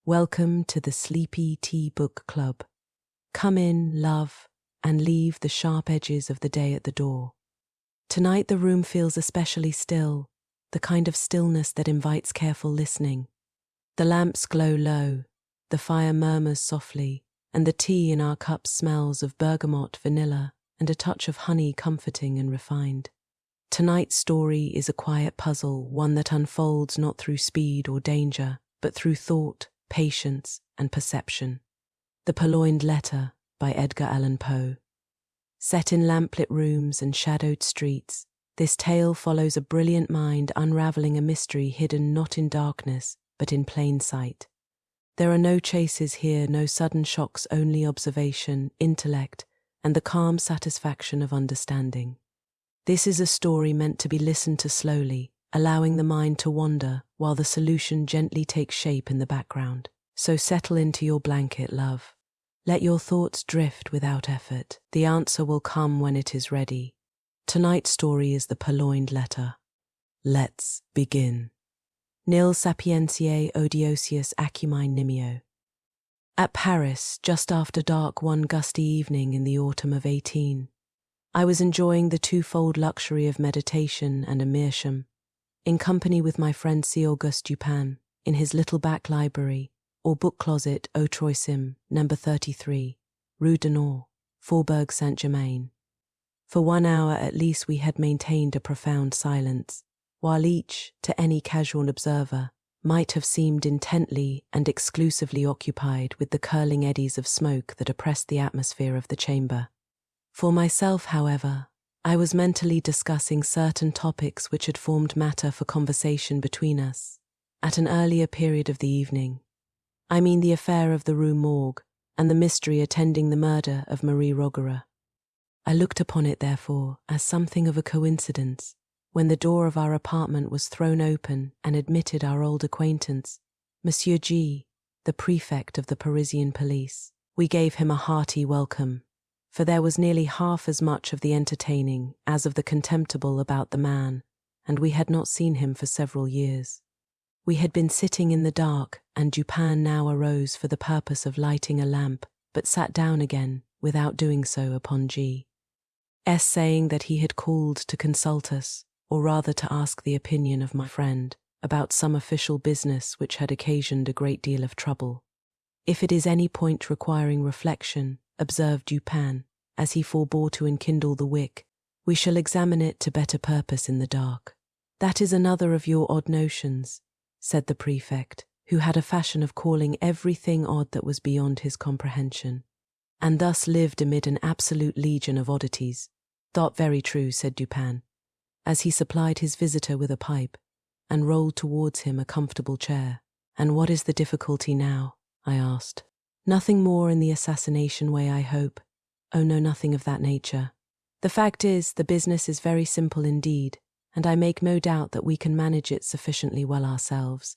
Welcome to the Sleepy Tea Book Club. Come in, love, and leave the sharp edges of the day at the door. Tonight the room feels especially still, the kind of stillness that invites careful listening. The lamps glow low, the fire murmurs softly, and the tea in our cups smells of bergamot, vanilla, and a touch of honey, comforting and refined. Tonight's story is a quiet puzzle, one that unfolds not through speed or danger, but through thought, patience, and perception. The Purloined Letter by Edgar Allan Poe. Set in lamplit rooms and shadowed streets, this tale follows a brilliant mind unraveling a mystery hidden not in darkness, but in plain sight. There are no chases here, no sudden shocks, only observation, intellect, and the calm satisfaction of understanding. This is a story meant to be listened to slowly, allowing the mind to wander while the solution gently takes shape in the background. So settle into your blanket, love. Let your thoughts drift without effort. The answer will come when it is ready. Tonight's story is the Purloined Letter. Let's begin. Nil sapientiae odiosius acumae nimio. At Paris, just after dark one gusty evening in the autumn of 18, I was enjoying the twofold luxury of meditation and immersion, in company with my friend C. Auguste Dupin, in his little back library, or book closet au Troissim, number 33, Rue de Nord, Faubourg Saint-Germain. For 1 hour at least we had maintained a profound silence, while each, to any casual observer, might have seemed intently and exclusively occupied with the curling eddies of smoke that oppressed the atmosphere of the chamber. For myself, however, I was mentally discussing certain topics which had formed matter for conversation between us at an earlier period of the evening. I mean the affair of the Rue Morgue and the mystery attending the murder of Marie Roguera. I looked upon it, therefore, as something of a coincidence when the door of our apartment was thrown open and admitted our old acquaintance, Monsieur G., the prefect of the Parisian police. We gave him a hearty welcome, for there was nearly half as much of the entertaining as of the contemptible about the man, and we had not seen him for several years. We had been sitting in the dark, and Dupin now arose for the purpose of lighting a lamp, but sat down again, without doing so, upon G.'s saying that he had called to consult us, or rather to ask the opinion of my friend, about some official business which had occasioned a great deal of trouble. If it is any point requiring reflection, observed Dupin, as he forbore to enkindle the wick, we shall examine it to better purpose in the dark. That is another of your odd notions, said the prefect, who had a fashion of calling everything odd that was beyond his comprehension, and thus lived amid an absolute legion of oddities. Thought very true, said Dupin, as he supplied his visitor with a pipe, and rolled towards him a comfortable chair. And what is the difficulty now? I asked. Nothing more in the assassination way, I hope. Oh no, nothing of that nature. The fact is, the business is very simple indeed, and I make no doubt that we can manage it sufficiently well ourselves.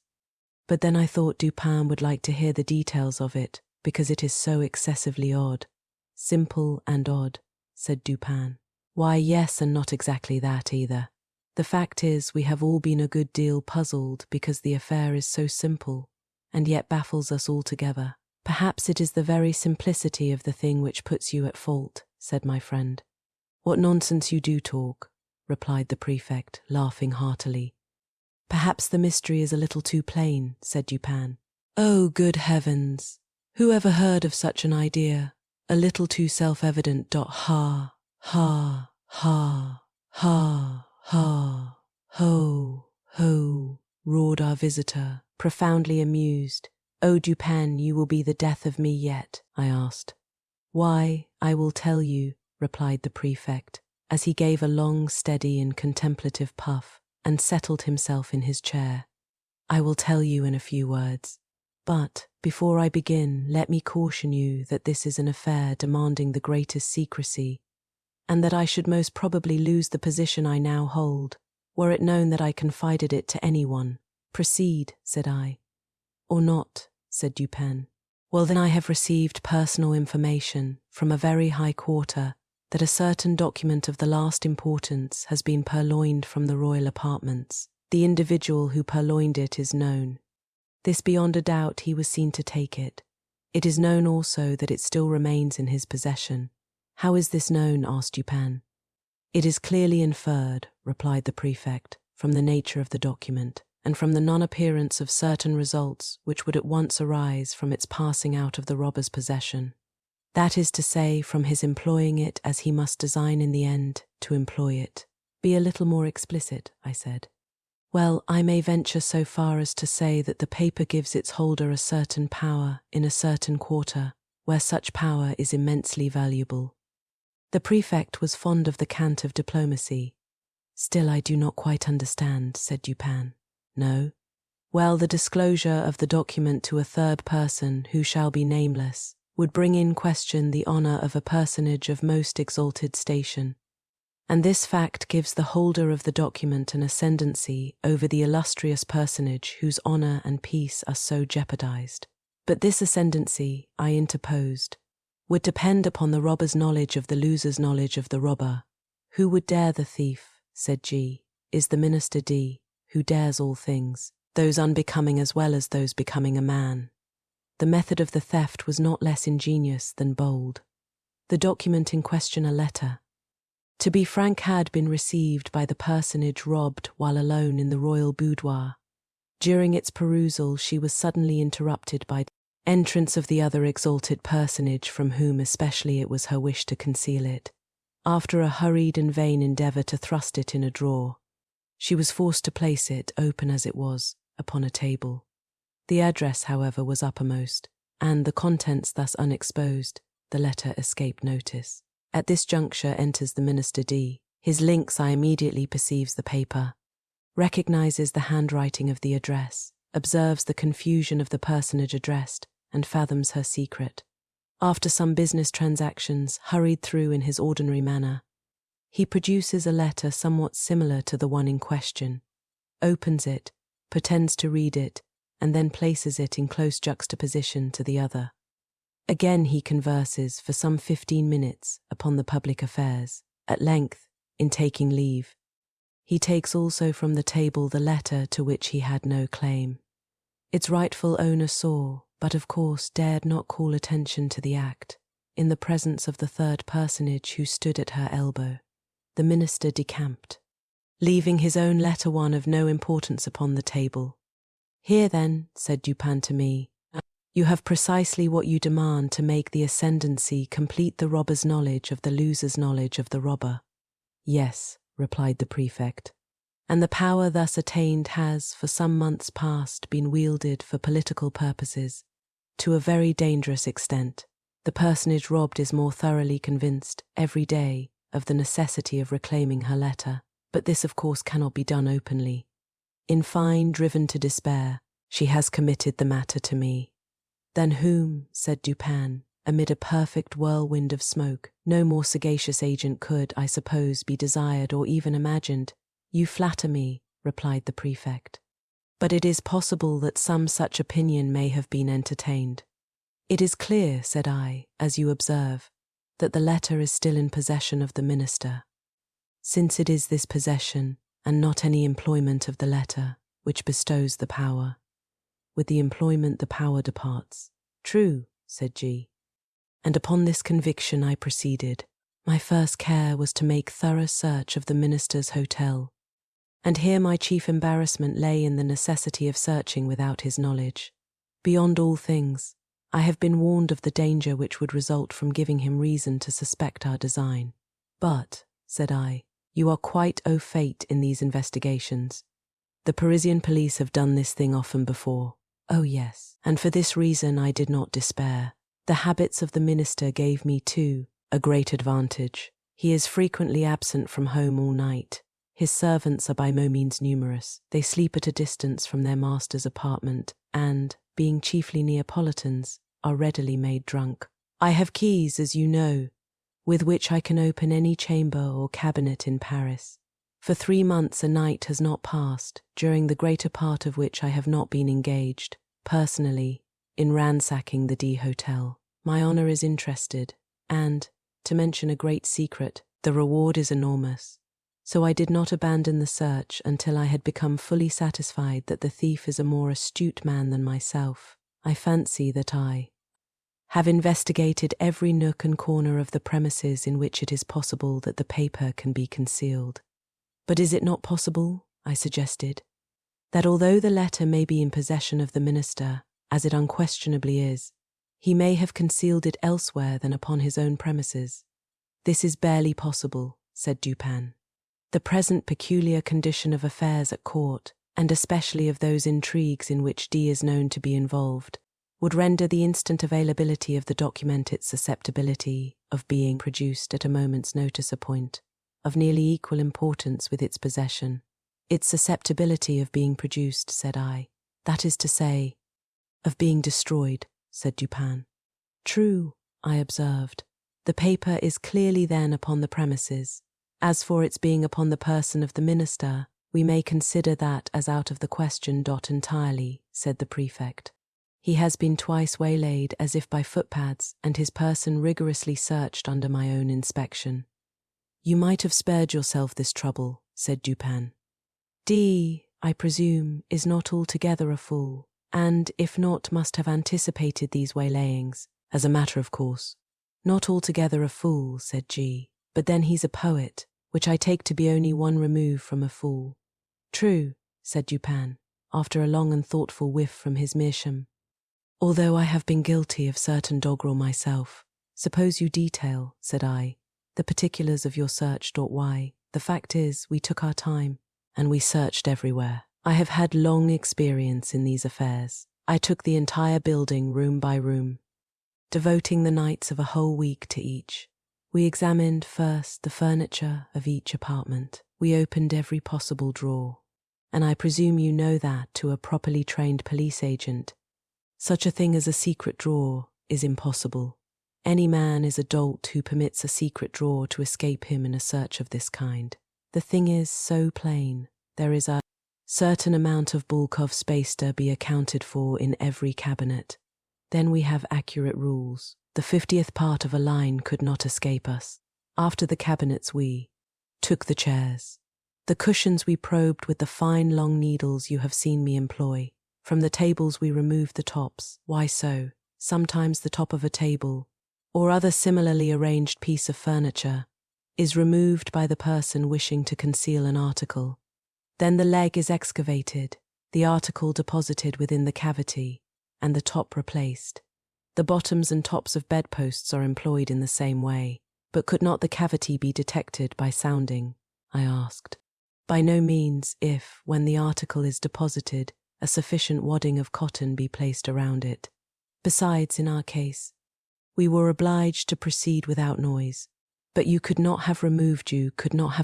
But then I thought Dupin would like to hear the details of it, because it is so excessively odd. Simple and odd, said Dupin. Why, yes, and not exactly that either. The fact is, we have all been a good deal puzzled because the affair is so simple, and yet baffles us altogether. Perhaps it is the very simplicity of the thing which puts you at fault, said my friend. What nonsense you do talk, replied the prefect, laughing heartily. Perhaps the mystery is a little too plain, said Dupin. Oh, good heavens! Who ever heard of such an idea? A little too self-evident. Ha, ha, ha, ha, ha, ho, ho, roared our visitor, profoundly amused. Oh, Dupin, you will be the death of me yet, I asked. Why, I will tell you, replied the prefect, as he gave a long, steady and contemplative puff and settled himself in his chair. I will tell you in a few words. But, before I begin, let me caution you that this is an affair demanding the greatest secrecy, and that I should most probably lose the position I now hold, were it known that I confided it to anyone. Proceed, said I. Or not, said Dupin. Well, then I have received personal information from a very high quarter that a certain document of the last importance has been purloined from the royal apartments. The individual who purloined it is known. This beyond a doubt he was seen to take it. It is known also that it still remains in his possession. How is this known? Asked Dupin. It is clearly inferred, replied the prefect, from the nature of the document, and from the non-appearance of certain results which would at once arise from its passing out of the robber's possession. That is to say, from his employing it as he must design in the end to employ it. Be a little more explicit, I said. Well, I may venture so far as to say that the paper gives its holder a certain power in a certain quarter, where such power is immensely valuable. The prefect was fond of the cant of diplomacy. Still, I do not quite understand, said Dupin. No? Well, the disclosure of the document to a third person who shall be nameless would bring in question the honour of a personage of most exalted station. And this fact gives the holder of the document an ascendancy over the illustrious personage whose honour and peace are so jeopardized. But this ascendancy, I interposed, would depend upon the robber's knowledge of the loser's knowledge of the robber. Who would dare the thief, said G, is the minister D, who dares all things, those unbecoming as well as those becoming a man. The method of the theft was not less ingenious than bold. The document in question, a letter, to be frank, had been received by the personage robbed while alone in the royal boudoir. During its perusal she was suddenly interrupted by the entrance of the other exalted personage, from whom especially it was her wish to conceal it. After a hurried and vain endeavour to thrust it in a drawer, she was forced to place it, open as it was, upon a table. The address, however, was uppermost, and, the contents thus unexposed, the letter escaped notice. At this juncture enters the minister D. His lynx eye immediately perceives the paper, recognizes the handwriting of the address, observes the confusion of the personage addressed, and fathoms her secret. After some business transactions hurried through in his ordinary manner, he produces a letter somewhat similar to the one in question, opens it, pretends to read it, and then places it in close juxtaposition to the other. Again he converses for some 15 minutes upon the public affairs. At length, in taking leave, he takes also from the table the letter to which he had no claim. Its rightful owner saw, but of course dared not call attention to the act, in the presence of the third personage who stood at her elbow. The minister decamped, leaving his own letter, one of no importance, upon the table. Here then, said Dupin to me, you have precisely what you demand to make the ascendancy complete the robber's knowledge of the loser's knowledge of the robber. Yes, replied the prefect, and the power thus attained has, for some months past, been wielded for political purposes, to a very dangerous extent. The personage robbed is more thoroughly convinced, every day, of the necessity of reclaiming her letter, but this of course cannot be done openly. In fine, driven to despair, she has committed the matter to me. Than whom, said Dupin, amid a perfect whirlwind of smoke, no more sagacious agent could, I suppose, be desired or even imagined. You flatter me, replied the prefect. But it is possible that some such opinion may have been entertained. It is clear, said I, as you observe, that the letter is still in possession of the minister. Since it is this possession, and not any employment of the letter, which bestows the power, with the employment the power departs. True, said G. And upon this conviction I proceeded. My first care was to make thorough search of the minister's hotel, and here my chief embarrassment lay in the necessity of searching without his knowledge. Beyond all things, I have been warned of the danger which would result from giving him reason to suspect our design. But, said I, you are quite au fait in these investigations. The Parisian police have done this thing often before. Oh yes, and for this reason I did not despair. The habits of the minister gave me, too, a great advantage. He is frequently absent from home all night. His servants are by no means numerous. They sleep at a distance from their master's apartment and, being chiefly Neapolitans, are readily made drunk. I have keys, as you know, with which I can open any chamber or cabinet in Paris. For 3 months a night has not passed, during the greater part of which I have not been engaged, personally, in ransacking the D Hotel. My honour is interested, and, to mention a great secret, the reward is enormous. So I did not abandon the search until I had become fully satisfied that the thief is a more astute man than myself. I fancy that I have investigated every nook and corner of the premises in which it is possible that the paper can be concealed. But is it not possible, I suggested, that although the letter may be in possession of the minister, as it unquestionably is, he may have concealed it elsewhere than upon his own premises? This is barely possible, said Dupin. The present peculiar condition of affairs at court, and especially of those intrigues in which D is known to be involved, would render the instant availability of the document its susceptibility of being produced at a moment's notice a point of nearly equal importance with its possession. Its susceptibility of being produced, said I. That is to say, of being destroyed, said Dupin. True, I observed. The paper is clearly then upon the premises. As for its being upon the person of the minister, we may consider that as out of the question. Entirely, said the prefect. He has been twice waylaid as if by footpads, and his person rigorously searched under my own inspection. You might have spared yourself this trouble, said Dupin. D, I presume, is not altogether a fool, and, if not, must have anticipated these waylayings, as a matter of course. Not altogether a fool, said G, but then he's a poet, which I take to be only one remove from a fool. True, said Dupin, after a long and thoughtful whiff from his meerschaum. Although I have been guilty of certain doggerel myself, suppose you detail, said I, the particulars of your search. Why, the fact is, we took our time, and we searched everywhere. I have had long experience in these affairs. I took the entire building room by room, devoting the nights of a whole week to each. We examined first the furniture of each apartment. We opened every possible drawer, and I presume you know that, to a properly trained police agent, such a thing as a secret drawer is impossible. Any man is a dolt who permits a secret drawer to escape him in a search of this kind. The thing is so plain. There is a certain amount of bulk of space to be accounted for in every cabinet. Then we have accurate rules. The 50th part of a line could not escape us. After the cabinets we took the chairs. The cushions we probed with the fine long needles you have seen me employ. From the tables we removed the tops. Why so? Sometimes the top of a table, or other similarly arranged piece of furniture, is removed by the person wishing to conceal an article. Then the leg is excavated, the article deposited within the cavity, and the top replaced. The bottoms and tops of bedposts are employed in the same way. But could not the cavity be detected by sounding? I asked. By no means if, when the article is deposited, a sufficient wadding of cotton be placed around it. Besides, in our case, we were obliged to proceed without noise. But you could not have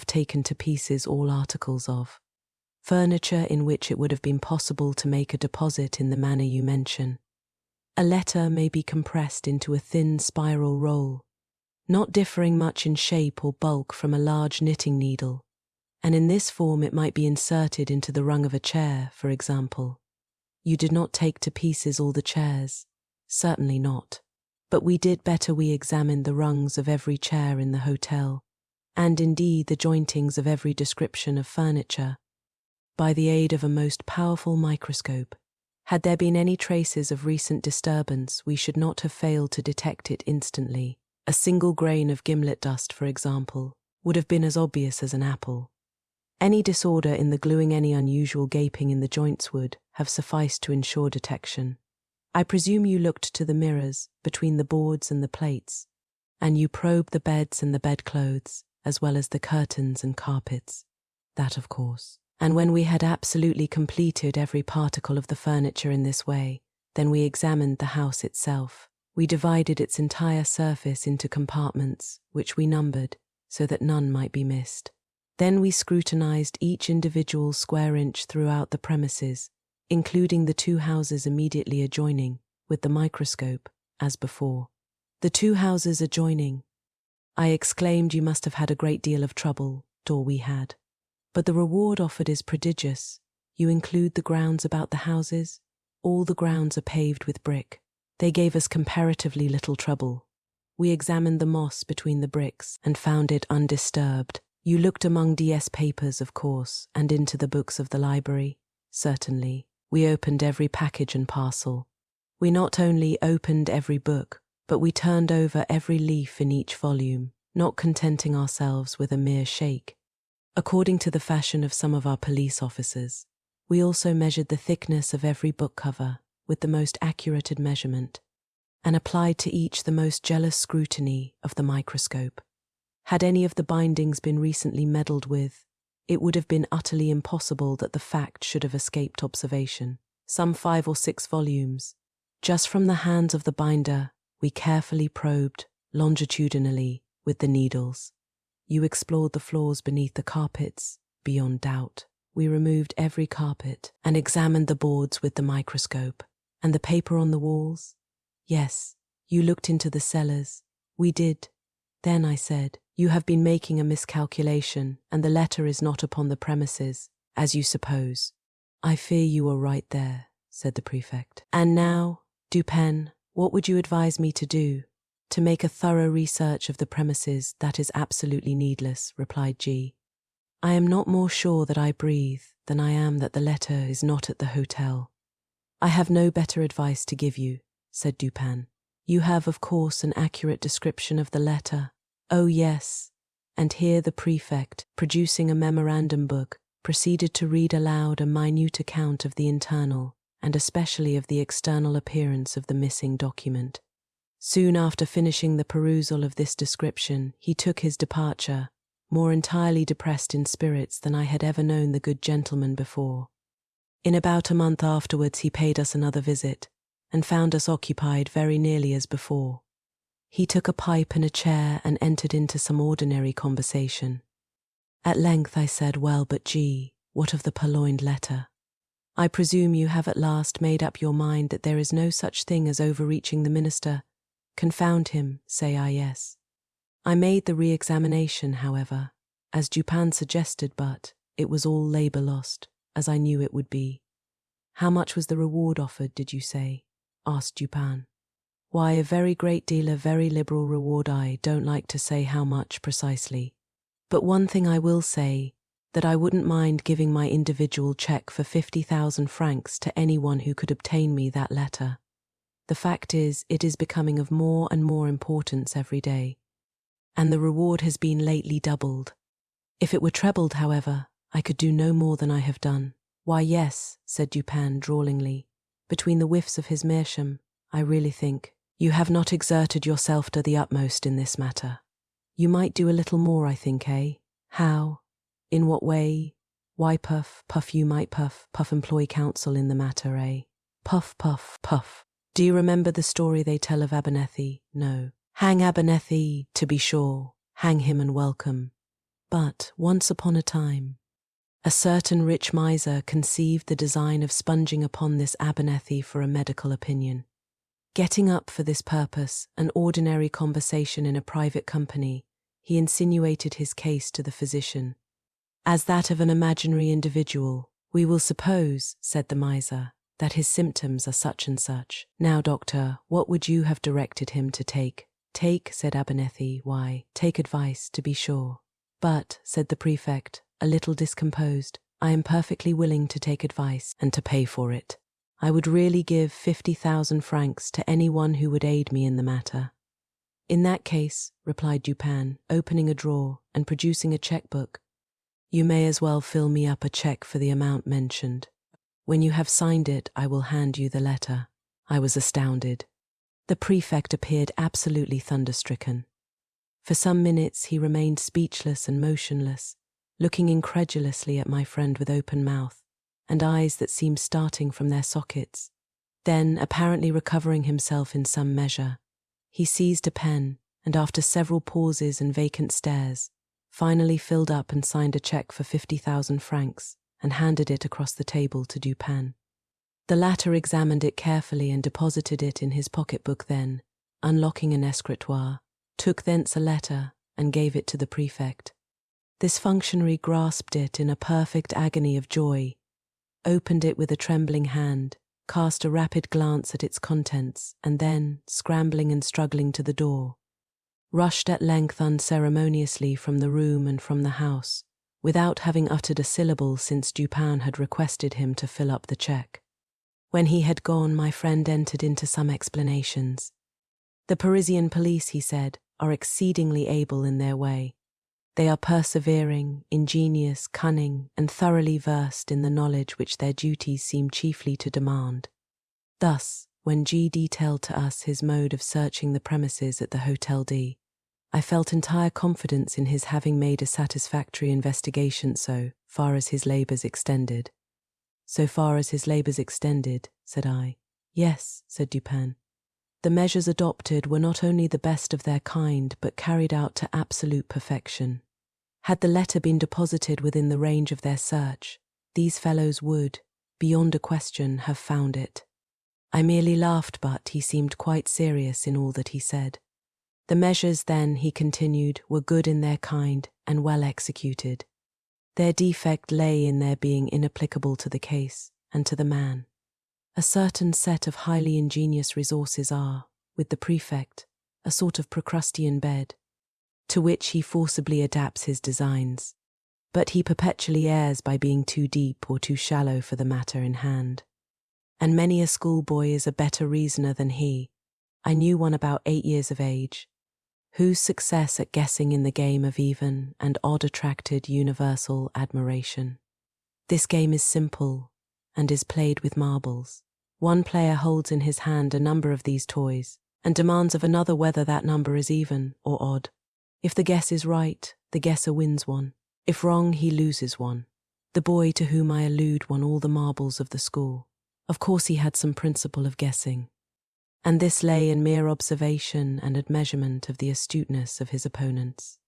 taken to pieces all articles of furniture in which it would have been possible to make a deposit in the manner you mention. A letter may be compressed into a thin spiral roll, not differing much in shape or bulk from a large knitting needle, and in this form it might be inserted into the rung of a chair, for example. You did not take to pieces all the chairs, certainly not. But we did better. We examined the rungs of every chair in the hotel, and indeed the jointings of every description of furniture, by the aid of a most powerful microscope. Had there been any traces of recent disturbance, we should not have failed to detect it instantly. A single grain of gimlet dust, for example, would have been as obvious as an apple. Any disorder in the gluing, any unusual gaping in the joints would have sufficed to ensure detection. I presume you looked to the mirrors between the boards and the plates, and you probed the beds and the bedclothes, as well as the curtains and carpets. That, of course. And when we had absolutely completed every particle of the furniture in this way, then we examined the house itself. We divided its entire surface into compartments, which we numbered, so that none might be missed. Then we scrutinized each individual square inch throughout the premises, including the two houses immediately adjoining, with the microscope, as before. The two houses adjoining, I exclaimed. You must have had a great deal of trouble. We had. But the reward offered is prodigious. You include the grounds about the houses? All the grounds are paved with brick. They gave us comparatively little trouble. We examined the moss between the bricks and found it undisturbed. You looked among DS papers, of course, and into the books of the library. Certainly. We opened every package and parcel. We not only opened every book, but we turned over every leaf in each volume, not contenting ourselves with a mere shake. According to the fashion of some of our police officers, we also measured the thickness of every book cover with the most accurate measurement, and applied to each the most jealous scrutiny of the microscope. Had any of the bindings been recently meddled with, it would have been utterly impossible that the fact should have escaped observation. Some 5 or 6 volumes. Just from the hands of the binder, we carefully probed, longitudinally, with the needles. You explored the floors beneath the carpets, beyond doubt. We removed every carpet and examined the boards with the microscope. And the paper on the walls? Yes, you looked into the cellars. We did. Then I said, you have been making a miscalculation, and the letter is not upon the premises, as you suppose. I fear you are right there, said the prefect. And now, Dupin, what would you advise me to do? To make a thorough research of the premises, that is absolutely needless, replied G. I am not more sure that I breathe than I am that the letter is not at the hotel. I have no better advice to give you, said Dupin. You have, of course, an accurate description of the letter. Oh, yes. And here the prefect, producing a memorandum book, proceeded to read aloud a minute account of the internal, and especially of the external appearance of the missing document. Soon after finishing the perusal of this description, he took his departure, more entirely depressed in spirits than I had ever known the good gentleman before. In about a month afterwards he paid us another visit, and found us occupied very nearly as before. He took a pipe and a chair and entered into some ordinary conversation. At length I said, well, but G, what of the Purloined letter? I presume you have at last made up your mind that there is no such thing as overreaching the minister. Confound him, say I. Yes. I made the re-examination, however, as Dupin suggested, but it was all labour lost, as I knew it would be. How much was the reward offered, did you say? Asked Dupin. Why, a very great deal, a very liberal reward. I don't like to say how much precisely. But one thing I will say, that I wouldn't mind giving my individual cheque for 50,000 francs to anyone who could obtain me that letter. The fact is, it is becoming of more and more importance every day, and the reward has been lately doubled. If it were trebled, however, I could do no more than I have done. Why, yes, said Dupin drawlingly, between the whiffs of his meerschaum, I really think you have not exerted yourself to the utmost in this matter. You might do a little more, I think, eh? How? In what way? Why, puff, puff, you might puff, employ counsel in the matter, eh? Puff, puff, puff. Do you remember the story they tell of Abernethy? No. Hang Abernethy, to be sure. Hang him and welcome. But, once upon a time, a certain rich miser conceived the design of sponging upon this Abernethy for a medical opinion. Getting up for this purpose an ordinary conversation in a private company, he insinuated his case to the physician. As that of an imaginary individual, we will suppose, said the miser, that his symptoms are such and such. Now, doctor, what would you have directed him to take? Take, said Abernethy, why, take advice, to be sure. But, said the prefect, a little discomposed, I am perfectly willing to take advice and to pay for it. I would really give 50,000 francs to anyone who would aid me in the matter. In that case, replied Dupin, opening a drawer and producing a cheque-book, you may as well fill me up a cheque for the amount mentioned. When you have signed it, I will hand you the letter. I was astounded. The prefect appeared absolutely thunderstricken. For some minutes he remained speechless and motionless, looking incredulously at my friend with open mouth, and eyes that seemed starting from their sockets. Then, apparently recovering himself in some measure, he seized a pen, and after several pauses and vacant stares, finally filled up and signed a cheque for 50,000 francs, and handed it across the table to Dupin. The latter examined it carefully and deposited it in his pocket-book, then, unlocking an escritoire, took thence a letter and gave it to the prefect. This functionary grasped it in a perfect agony of joy, opened it with a trembling hand, cast a rapid glance at its contents, and then, scrambling and struggling to the door, rushed at length unceremoniously from the room and from the house, without having uttered a syllable since Dupin had requested him to fill up the cheque. When he had gone, my friend entered into some explanations. The Parisian police, he said, are exceedingly able in their way. They are persevering, ingenious, cunning, and thoroughly versed in the knowledge which their duties seem chiefly to demand. Thus, when G detailed to us his mode of searching the premises at the Hotel D, I felt entire confidence in his having made a satisfactory investigation so far as his labours extended. So far as his labours extended, said I. Yes, said Dupin. The measures adopted were not only the best of their kind, but carried out to absolute perfection. Had the letter been deposited within the range of their search, these fellows would, beyond a question, have found it. I merely laughed, but he seemed quite serious in all that he said. The measures, then, he continued, were good in their kind and well executed. Their defect lay in their being inapplicable to the case and to the man. A certain set of highly ingenious resources are, with the prefect, a sort of Procrustean bed, to which he forcibly adapts his designs, but he perpetually errs by being too deep or too shallow for the matter in hand. And many a schoolboy is a better reasoner than he. I knew one about 8 years of age, whose success at guessing in the game of even and odd attracted universal admiration. This game is simple and is played with marbles. One player holds in his hand a number of these toys and demands of another whether that number is even or odd. If the guess is right, the guesser wins one. If wrong, he loses one. The boy to whom I allude won all the marbles of the school. Of course he had some principle of guessing, and this lay in mere observation and admeasurement of the astuteness of his opponents.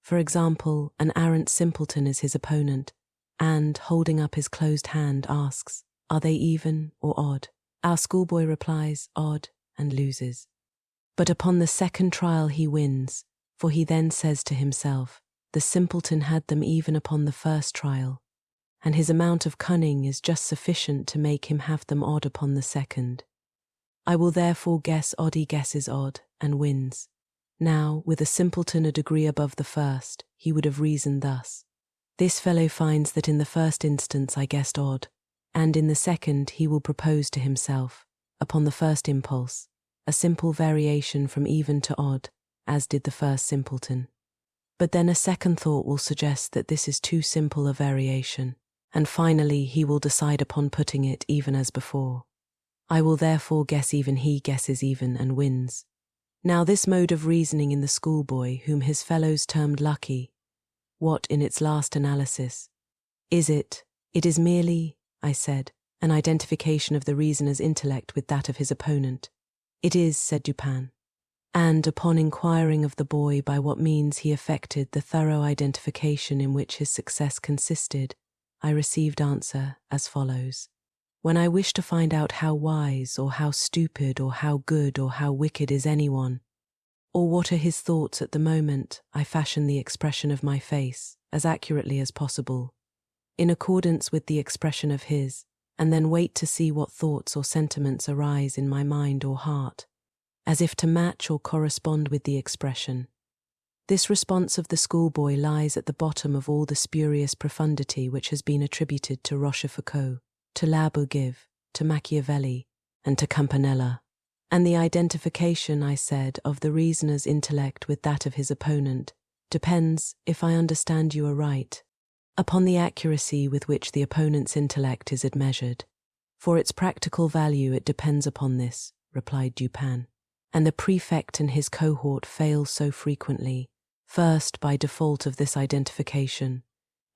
For example, an arrant simpleton is his opponent, and, holding up his closed hand, asks, "Are they even or odd?" Our schoolboy replies, "Odd," and loses. But upon the second trial he wins, for he then says to himself, "The simpleton had them even upon the first trial, and his amount of cunning is just sufficient to make him have them odd upon the second. I will therefore guess odd. He guesses odd, and wins." Now, with a simpleton a degree above the first, he would have reasoned thus: "This fellow finds that in the first instance I guessed odd, and in the second he will propose to himself, upon the first impulse, a simple variation from even to odd, as did the first simpleton. But then a second thought will suggest that this is too simple a variation, and finally he will decide upon putting it even as before. I will therefore guess even. He guesses even and wins." Now this mode of reasoning in the schoolboy, whom his fellows termed lucky, what, in its last analysis, is it? It is merely, I said, an identification of the reasoner's intellect with that of his opponent. "It is," said Dupin. And upon inquiring of the boy by what means he effected the thorough identification in which his success consisted, I received answer as follows: "When I wish to find out how wise or how stupid or how good or how wicked is anyone, or what are his thoughts at the moment, I fashion the expression of my face, as accurately as possible, in accordance with the expression of his, and then wait to see what thoughts or sentiments arise in my mind or heart, as if to match or correspond with the expression. This response of the schoolboy lies at the bottom of all the spurious profundity which has been attributed to Rochefoucauld, to La Bougive, to Machiavelli, and to Campanella. And the identification, I said, of the reasoner's intellect with that of his opponent depends, if I understand you aright, upon the accuracy with which the opponent's intellect is admeasured. For its practical value it depends upon this," replied Dupin, "and the prefect and his cohort fail so frequently, first by default of this identification,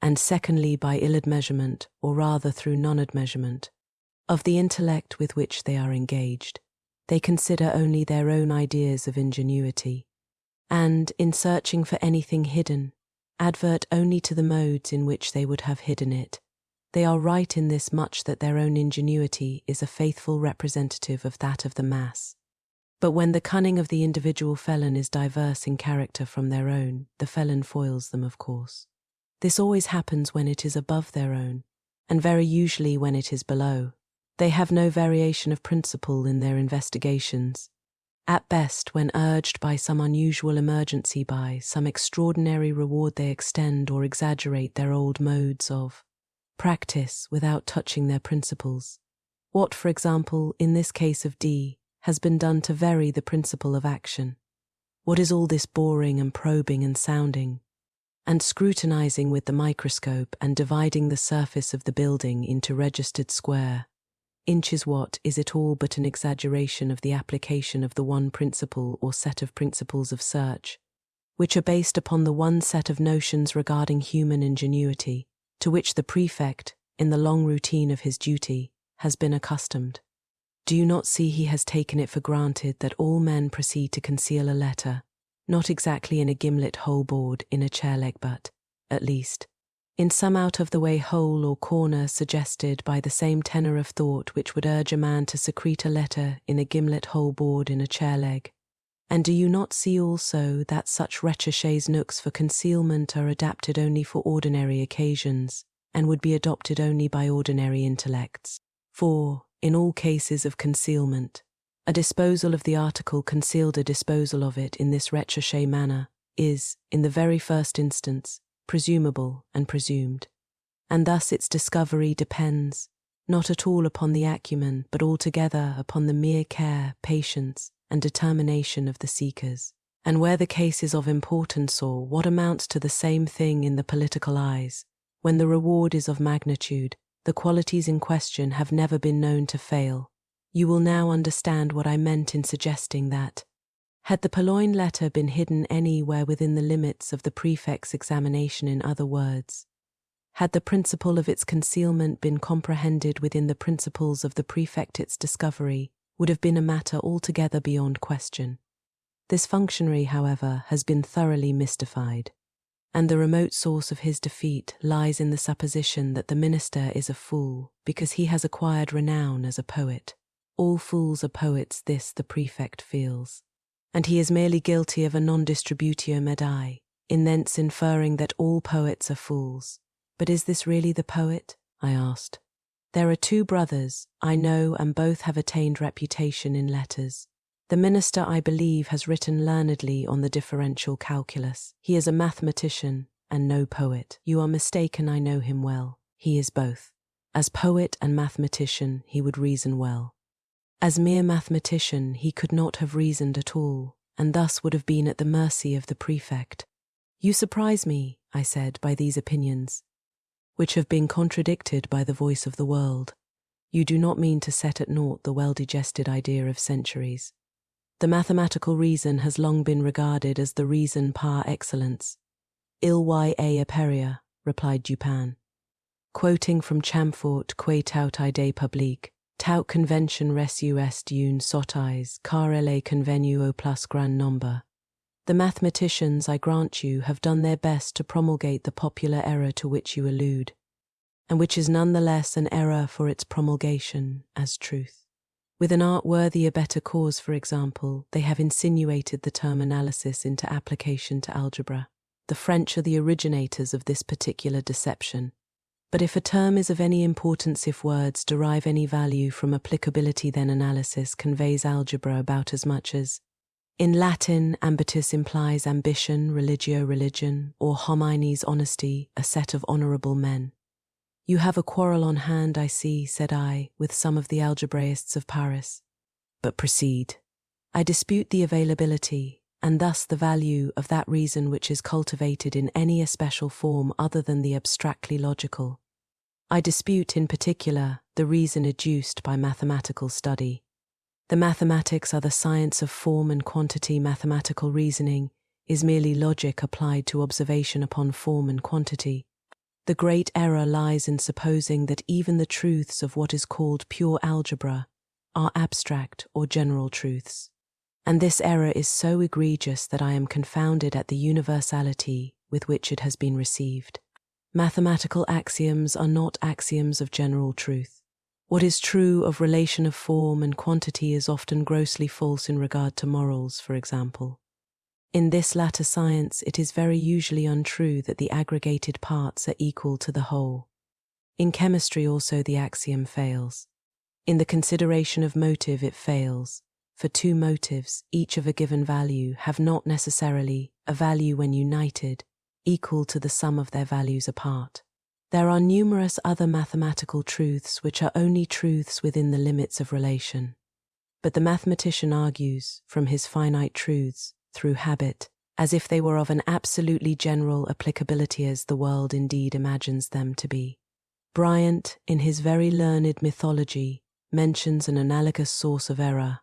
and secondly by ill-admeasurement, or rather through non-admeasurement, of the intellect with which they are engaged. They consider only their own ideas of ingenuity, and, in searching for anything hidden, advert only to the modes in which they would have hidden it. They are right in this much that their own ingenuity is a faithful representative of that of the mass. But when the cunning of the individual felon is diverse in character from their own, the felon foils them, of course. This always happens when it is above their own, and very usually when it is below. They have no variation of principle in their investigations, At best, when urged by some unusual emergency, by some extraordinary reward, they extend or exaggerate their old modes of practice without touching their principles. What, for example, in this case of D, has been done to vary the principle of action? What is all this boring and probing and sounding, and scrutinizing with the microscope and dividing the surface of the building into registered square inches? What is it all but an exaggeration of the application of the one principle or set of principles of search, which are based upon the one set of notions regarding human ingenuity, to which the prefect, in the long routine of his duty, has been accustomed? Do you not see he has taken it for granted that all men proceed to conceal a letter, not exactly in a gimlet hole bored in a chair leg, but, at least, in some out-of-the-way hole or corner suggested by the same tenor of thought which would urge a man to secrete a letter in a gimlet hole bored in a chair leg? And do you not see also that such recherche nooks for concealment are adapted only for ordinary occasions, and would be adopted only by ordinary intellects? For, in all cases of concealment, a disposal of the article concealed, a disposal of it in this recherche manner, is, in the very first instance, presumable and presumed, and thus its discovery depends, not at all upon the acumen, but altogether upon the mere care, patience, and determination of the seekers. And where the case is of importance, or what amounts to the same thing in the political eyes, when the reward is of magnitude, the qualities in question have never been known to fail. You will now understand what I meant in suggesting that, had the Purloined letter been hidden anywhere within the limits of the prefect's examination, in other words, had the principle of its concealment been comprehended within the principles of the prefect, its discovery would have been a matter altogether beyond question. This functionary, however, has been thoroughly mystified, and the remote source of his defeat lies in the supposition that the minister is a fool because he has acquired renown as a poet. All fools are poets, this the prefect feels, and he is merely guilty of a non-distributio medae, in thence inferring that all poets are fools. But is this really the poet? I asked. There are two brothers, I know, and both have attained reputation in letters. The minister, I believe, has written learnedly on the differential calculus. He is a mathematician and no poet. You are mistaken, I know him well. He is both. As poet and mathematician, he would reason well. As mere mathematician, he could not have reasoned at all, and thus would have been at the mercy of the prefect. You surprise me, I said, by these opinions, which have been contradicted by the voice of the world. You do not mean to set at naught the well-digested idea of centuries. The mathematical reason has long been regarded as the reason par excellence. Il y a aperia, replied Dupin, quoting from Chamfort, que tout idée publique, tout convention reçue est une sottise, car elle est convenue au plus grand nombre. The mathematicians, I grant you, have done their best to promulgate the popular error to which you allude, and which is none the less an error for its promulgation as truth. With an art worthy a better cause, for example, they have insinuated the term analysis into application to algebra. The French are the originators of this particular deception. But if a term is of any importance, if words derive any value from applicability, then analysis conveys algebra about as much as, in Latin, ambitus implies ambition, religio religion, or homines honesty, a set of honourable men. You have a quarrel on hand, I see, said I, with some of the algebraists of Paris. But proceed. I dispute the availability, and thus the value, of that reason which is cultivated in any especial form other than the abstractly logical. I dispute, in particular, the reason adduced by mathematical study. The mathematics are the science of form and quantity. Mathematical reasoning is merely logic applied to observation upon form and quantity. The great error lies in supposing that even the truths of what is called pure algebra are abstract or general truths. And this error is so egregious that I am confounded at the universality with which it has been received. Mathematical axioms are not axioms of general truth. What is true of relation of form and quantity is often grossly false in regard to morals, for example. In this latter science, it is very usually untrue that the aggregated parts are equal to the whole. In chemistry also the axiom fails. In the consideration of motive it fails, for two motives, each of a given value, have not necessarily a value when united, equal to the sum of their values apart. There are numerous other mathematical truths which are only truths within the limits of relation. But the mathematician argues from his finite truths, through habit, as if they were of an absolutely general applicability as the world indeed imagines them to be. Bryant, in his very learned mythology, mentions an analogous source of error,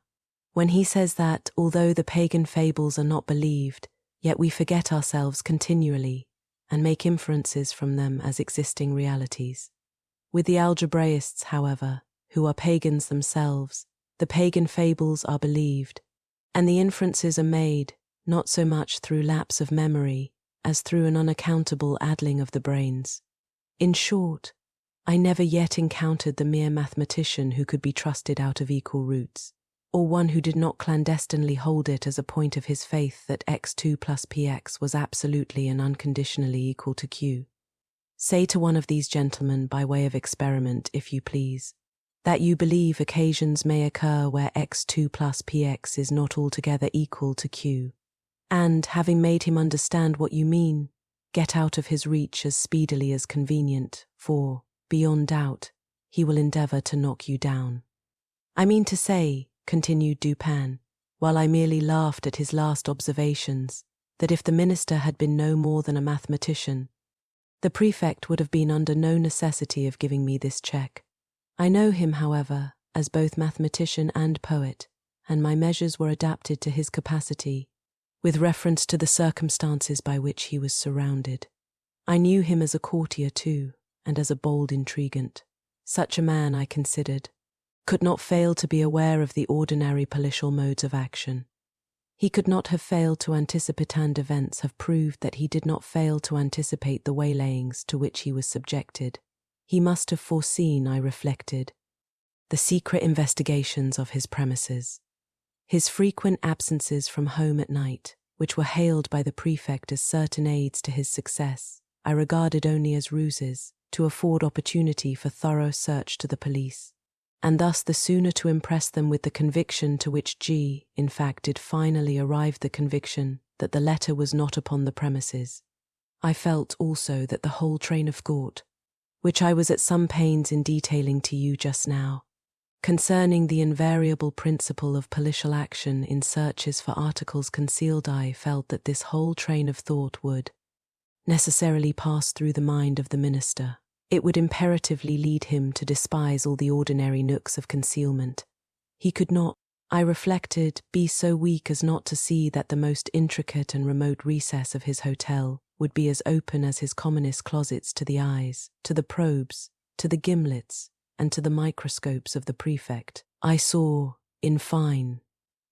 when he says that, although the pagan fables are not believed, yet we forget ourselves continually, and make inferences from them as existing realities. With the algebraists, however, who are pagans themselves, the pagan fables are believed, and the inferences are made, not so much through lapse of memory, as through an unaccountable addling of the brains. In short, I never yet encountered the mere mathematician who could be trusted out of equal roots, or one who did not clandestinely hold it as a point of his faith that x2 plus px was absolutely and unconditionally equal to q. Say to one of these gentlemen, by way of experiment, if you please, that you believe occasions may occur where x2 plus px is not altogether equal to q, and, having made him understand what you mean, get out of his reach as speedily as convenient, for, beyond doubt, he will endeavour to knock you down. I mean to say, continued Dupin, while I merely laughed at his last observations, that if the minister had been no more than a mathematician, the prefect would have been under no necessity of giving me this check. I know him, however, as both mathematician and poet, and my measures were adapted to his capacity, with reference to the circumstances by which he was surrounded. I knew him as a courtier too, and as a bold intriguant. Such a man, I considered, could not fail to be aware of the ordinary policial modes of action. He could not have failed to anticipate, and events have proved that he did not fail to anticipate the waylayings to which he was subjected. He must have foreseen, I reflected, the secret investigations of his premises. His frequent absences from home at night, which were hailed by the prefect as certain aids to his success, I regarded only as ruses, to afford opportunity for thorough search to the police, and thus the sooner to impress them with the conviction to which G, in fact, did finally arrive, the conviction that the letter was not upon the premises. I felt also that the whole train of thought, which I was at some pains in detailing to you just now, concerning the invariable principle of policial action in searches for articles concealed, I felt that this whole train of thought would necessarily pass through the mind of the minister. It would imperatively lead him to despise all the ordinary nooks of concealment. He could not, I reflected, be so weak as not to see that the most intricate and remote recess of his hotel would be as open as his commonest closets to the eyes, to the probes, to the gimlets, and to the microscopes of the prefect. I saw, in fine,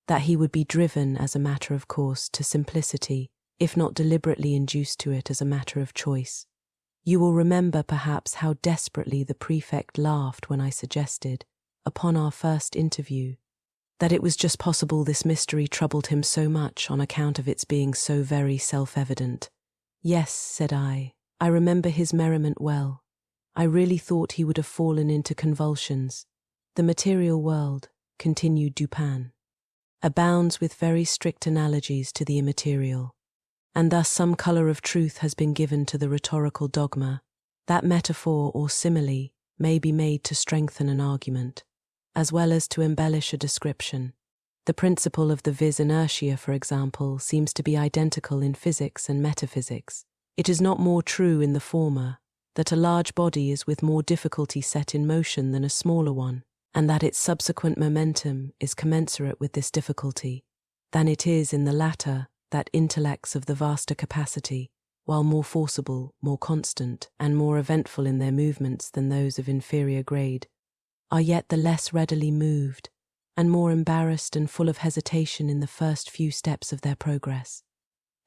that he would be driven as a matter of course to simplicity, if not deliberately induced to it as a matter of choice. You will remember perhaps how desperately the prefect laughed when I suggested, upon our first interview, that it was just possible this mystery troubled him so much on account of its being so very self-evident. Yes, said I remember his merriment well. I really thought he would have fallen into convulsions. The material world, continued Dupin, abounds with very strict analogies to the immaterial, and thus some colour of truth has been given to the rhetorical dogma that metaphor or simile may be made to strengthen an argument, as well as to embellish a description. The principle of the vis inertia, for example, seems to be identical in physics and metaphysics. It is not more true in the former that a large body is with more difficulty set in motion than a smaller one, and that its subsequent momentum is commensurate with this difficulty, than it is in the latter that intellects of the vaster capacity, while more forcible, more constant, and more eventful in their movements than those of inferior grade, are yet the less readily moved, and more embarrassed and full of hesitation in the first few steps of their progress.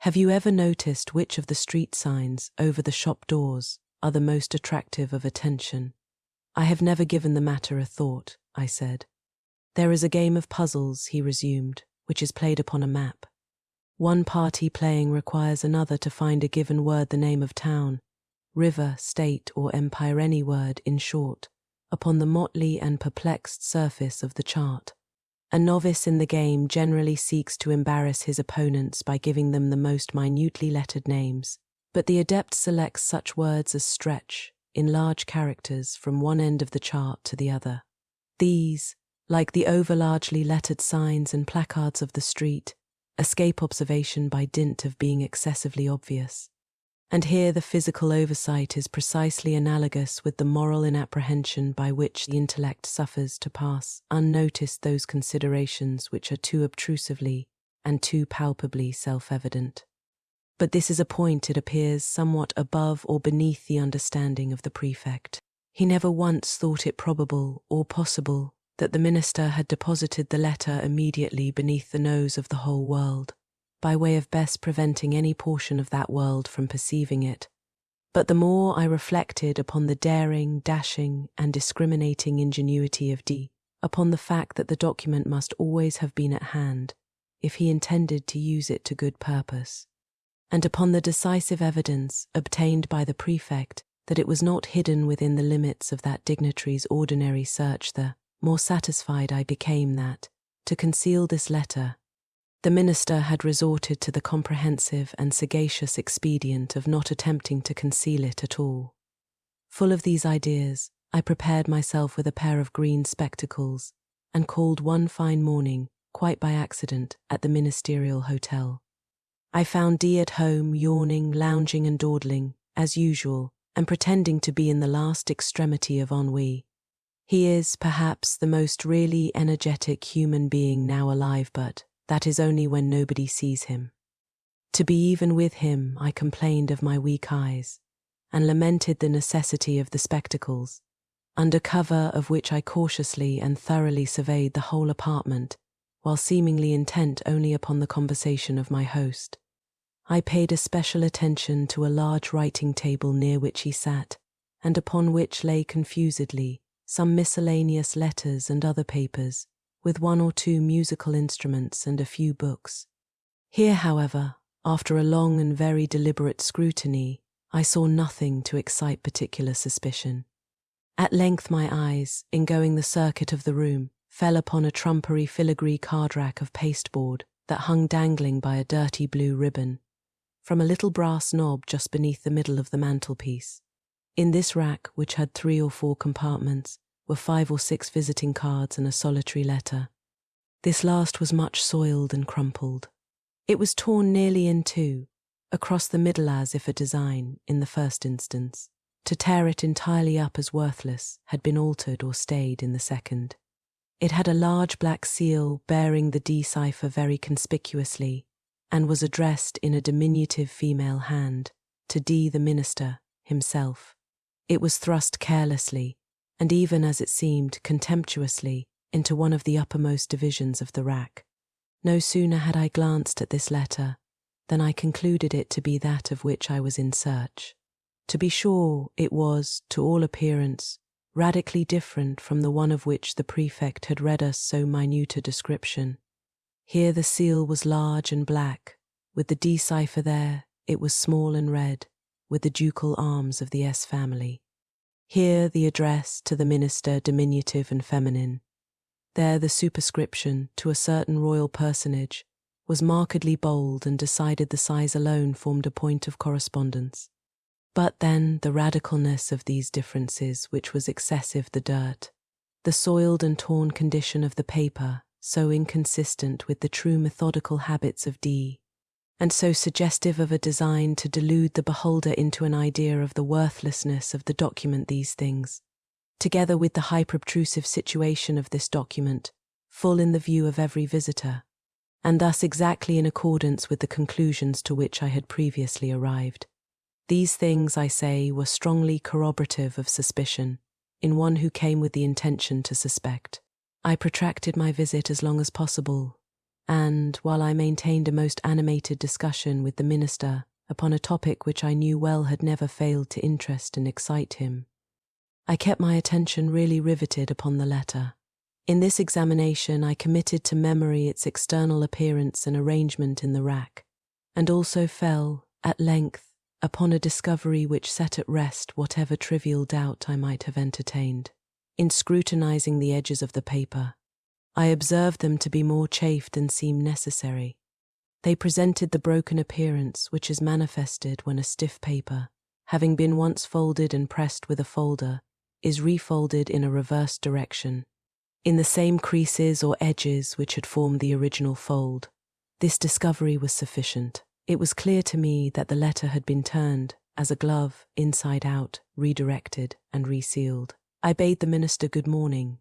Have you ever noticed which of the street signs over the shop doors are the most attractive of attention? I have never given the matter a thought, I said. There is a game of puzzles, he resumed, which is played upon a map. One party playing requires another to find a given word, the name of town, river, state, or empire, any word, in short, upon the motley and perplexed surface of the chart. A novice in the game generally seeks to embarrass his opponents by giving them the most minutely lettered names, but the adept selects such words as stretch, in large characters, from one end of the chart to the other. These, like the over-largely lettered signs and placards of the street, escape observation by dint of being excessively obvious. And here the physical oversight is precisely analogous with the moral inapprehension by which the intellect suffers to pass unnoticed those considerations which are too obtrusively and too palpably self-evident. But this is a point, it appears, somewhat above or beneath the understanding of the prefect. He never once thought it probable or possible that the minister had deposited the letter immediately beneath the nose of the whole world, by way of best preventing any portion of that world from perceiving it. But the more I reflected upon the daring, dashing, and discriminating ingenuity of D, upon the fact that the document must always have been at hand, if he intended to use it to good purpose, and upon the decisive evidence obtained by the prefect that it was not hidden within the limits of that dignitary's ordinary search, the more satisfied I became that, to conceal this letter, the minister had resorted to the comprehensive and sagacious expedient of not attempting to conceal it at all. Full of these ideas, I prepared myself with a pair of green spectacles and called one fine morning, quite by accident, at the ministerial hotel. I found D at home, yawning, lounging and dawdling, as usual, and pretending to be in the last extremity of ennui. He is, perhaps, the most really energetic human being now alive, but that is only when nobody sees him. To be even with him, I complained of my weak eyes, and lamented the necessity of the spectacles, under cover of which I cautiously and thoroughly surveyed the whole apartment, while seemingly intent only upon the conversation of my host. I paid especial attention to a large writing table near which he sat, and upon which lay confusedly some miscellaneous letters and other papers, with one or two musical instruments and a few books. Here, however, after a long and very deliberate scrutiny, I saw nothing to excite particular suspicion. At length my eyes, in going the circuit of the room, fell upon a trumpery filigree card-rack of pasteboard that hung dangling by a dirty blue ribbon from a little brass knob just beneath the middle of the mantelpiece. In this rack, which had 3 or 4 compartments, were 5 or 6 visiting cards and a solitary letter. This last was much soiled and crumpled. It was torn nearly in two, across the middle as if a design, in the first instance, to tear it entirely up as worthless, had been altered or stayed in the second. It had a large black seal bearing the D cipher very conspicuously, and was addressed in a diminutive female hand, to D the minister himself. It was thrust carelessly, and even as it seemed contemptuously, into one of the uppermost divisions of the rack. No sooner had I glanced at this letter than I concluded it to be that of which I was in search. To be sure, it was, to all appearance, radically different from the one of which the prefect had read us so minute a description. Here the seal was large and black, with the D cipher there it was small and red, with the ducal arms of the S family. Here the address to the minister diminutive and feminine. There the superscription to a certain royal personage was markedly bold and decided the size alone formed a point of correspondence. But then the radicalness of these differences, which was excessive, the dirt, the soiled and torn condition of the paper, so inconsistent with the true methodical habits of D, and so suggestive of a design to delude the beholder into an idea of the worthlessness of the document, these things, together with the hyperobtrusive situation of this document, full in the view of every visitor, and thus exactly in accordance with the conclusions to which I had previously arrived. These things, I say, were strongly corroborative of suspicion, in one who came with the intention to suspect. I protracted my visit as long as possible, and, while I maintained a most animated discussion with the minister upon a topic which I knew well had never failed to interest and excite him, I kept my attention really riveted upon the letter. In this examination I committed to memory its external appearance and arrangement in the rack, and also fell, at length, upon a discovery which set at rest whatever trivial doubt I might have entertained. In scrutinizing the edges of the paper, I observed them to be more chafed than seemed necessary. They presented the broken appearance which is manifested when a stiff paper, having been once folded and pressed with a folder, is refolded in a reverse direction, in the same creases or edges which had formed the original fold. This discovery was sufficient. It was clear to me that the letter had been turned, as a glove, inside out, redirected and resealed. I bade the minister good morning,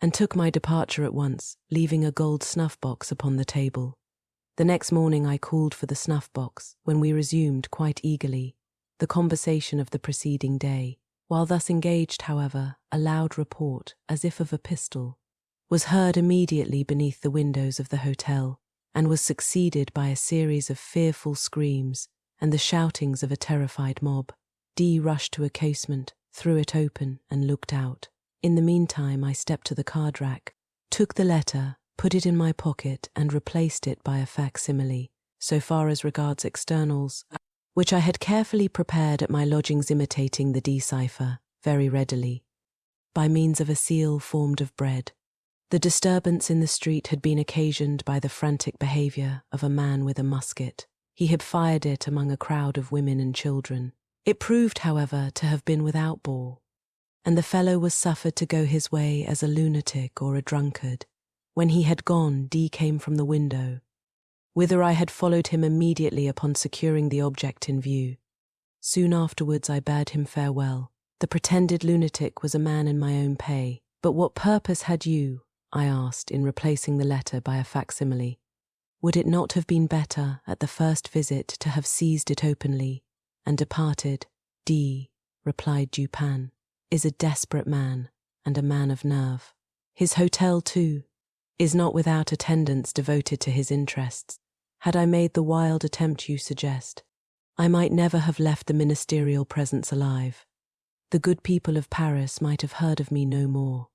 and took my departure at once, leaving a gold snuff-box upon the table. The next morning I called for the snuff-box, when we resumed, quite eagerly, the conversation of the preceding day. While thus engaged, however, a loud report, as if of a pistol, was heard immediately beneath the windows of the hotel, and was succeeded by a series of fearful screams and the shoutings of a terrified mob. D rushed to a casement, threw it open, and looked out. In the meantime I stepped to the card rack, took the letter, put it in my pocket, and replaced it by a facsimile, so far as regards externals, which I had carefully prepared at my lodgings, imitating the D cipher, very readily, by means of a seal formed of bread. The disturbance in the street had been occasioned by the frantic behaviour of a man with a musket. He had fired it among a crowd of women and children. It proved, however, to have been without ball, and the fellow was suffered to go his way as a lunatic or a drunkard. When he had gone, D came from the window, whither I had followed him immediately upon securing the object in view. Soon afterwards I bade him farewell. The pretended lunatic was a man in my own pay. But what purpose had you, I asked, in replacing the letter by a facsimile? Would it not have been better, at the first visit, to have seized it openly and departed? D, replied Dupin, is a desperate man, and a man of nerve. His hotel, too, is not without attendants devoted to his interests. Had I made the wild attempt you suggest, I might never have left the ministerial presence alive. The good people of Paris might have heard of me no more.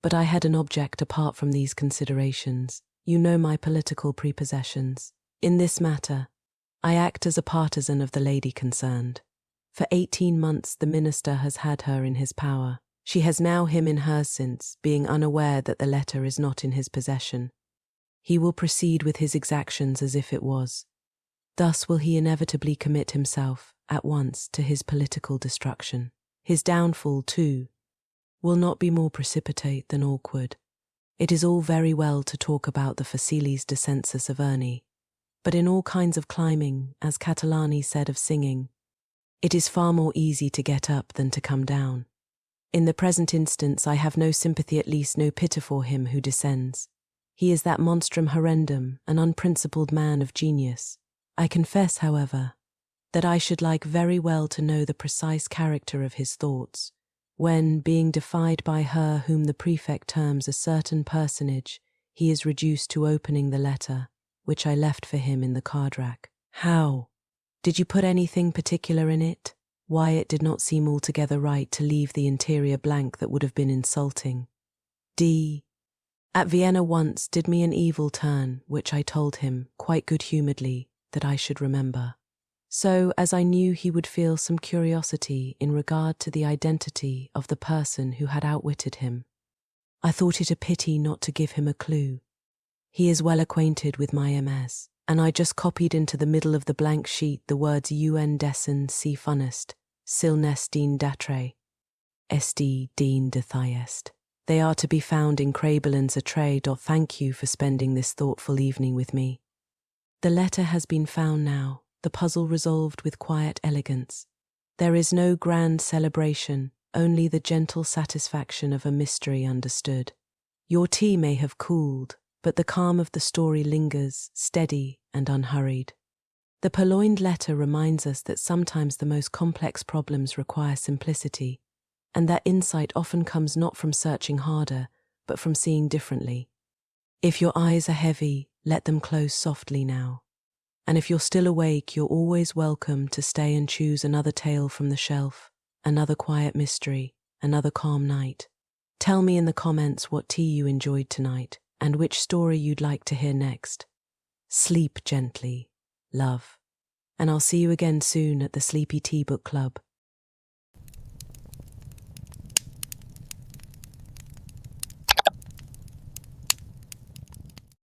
But I had an object apart from these considerations. You know my political prepossessions. In this matter, I act as a partisan of the lady concerned. For 18 months the minister has had her in his power. She has now him in hers since, being unaware that the letter is not in his possession. He will proceed with his exactions as if it was. Thus will he inevitably commit himself, at once, to his political destruction. His downfall, too, will not be more precipitate than awkward. It is all very well to talk about the facilis descensus of Ernie, but in all kinds of climbing, as Catalani said of singing, it is far more easy to get up than to come down. In the present instance I have no sympathy, at least no pity for him who descends. He is that monstrum horrendum, an unprincipled man of genius. I confess, however, that I should like very well to know the precise character of his thoughts, when, being defied by her whom the prefect terms a certain personage, he is reduced to opening the letter, which I left for him in the card rack. How? Did you put anything particular in it? Why, it did not seem altogether right to leave the interior blank. That would have been insulting. D, at Vienna once, did me an evil turn, which I told him, quite good-humouredly, that I should remember. So, as I knew he would feel some curiosity in regard to the identity of the person who had outwitted him, I thought it a pity not to give him a clue. He is well acquainted with my MS, and I just copied into the middle of the blank sheet the words un dessen si funnest, stillness din datre, sd din de thiest. They are to be found in Crabelins Atre. Thank you for spending this thoughtful evening with me. The letter has been found now, the puzzle resolved with quiet elegance. There is no grand celebration, only the gentle satisfaction of a mystery understood. Your tea may have cooled, but the calm of the story lingers, steady and unhurried. The Purloined letter reminds us that sometimes the most complex problems require simplicity, and that insight often comes not from searching harder, but from seeing differently. If your eyes are heavy, let them close softly now. And if you're still awake, you're always welcome to stay and choose another tale from the shelf, another quiet mystery, another calm night. Tell me in the comments what tea you enjoyed tonight, and which story you'd like to hear next. Sleep gently, love. And I'll see you again soon at the Sleepy Tea Book Club.